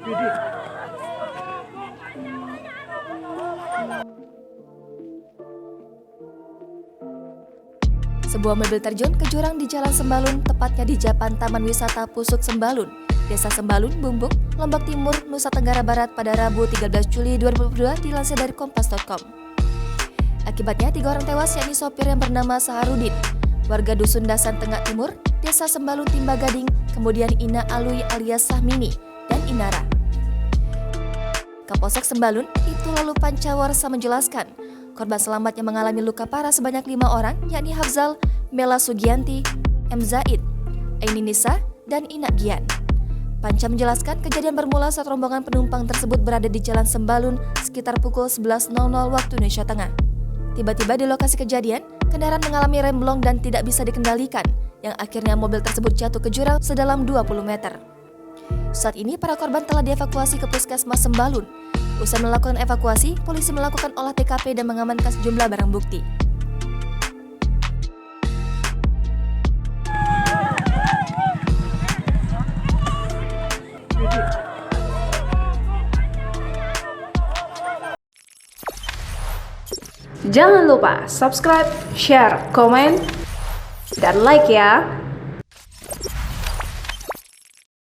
Sebuah mobil terjun ke jurang di Jalan Sembalun, tepatnya di Japan Taman Wisata Pusuk Sembalun, Desa Sembalun, Bumbung, Lombok Timur, Nusa Tenggara Barat pada Rabu 13 Juli 2022 dilansir dari Kompas.com. Akibatnya 3 orang tewas, yakni sopir yang bernama Saharudin, warga Dusun Dasan Tengah Timur, Desa Sembalun, Timba Gading, kemudian Ina Alui alias Sahmini, dan Inara. Kapolsek Sembalun, itu lalu Pancawarsa menjelaskan, korban selamat yang mengalami luka parah sebanyak 5 orang, yakni Hafzal, Mela Sugianti, M. Zaid, Aini Nisa, dan Ina Gian. Panca menjelaskan kejadian bermula saat rombongan penumpang tersebut berada di Jalan Sembalun sekitar pukul 11.00 waktu Indonesia Tengah. Tiba-tiba di lokasi kejadian, kendaraan mengalami remblong dan tidak bisa dikendalikan, yang akhirnya mobil tersebut jatuh ke jurang sedalam 20 meter. Saat ini para korban telah dievakuasi ke Puskesmas Sembalun. Usai melakukan evakuasi, polisi melakukan olah TKP dan mengamankan sejumlah barang bukti. Jangan lupa subscribe, share, komen, dan like ya!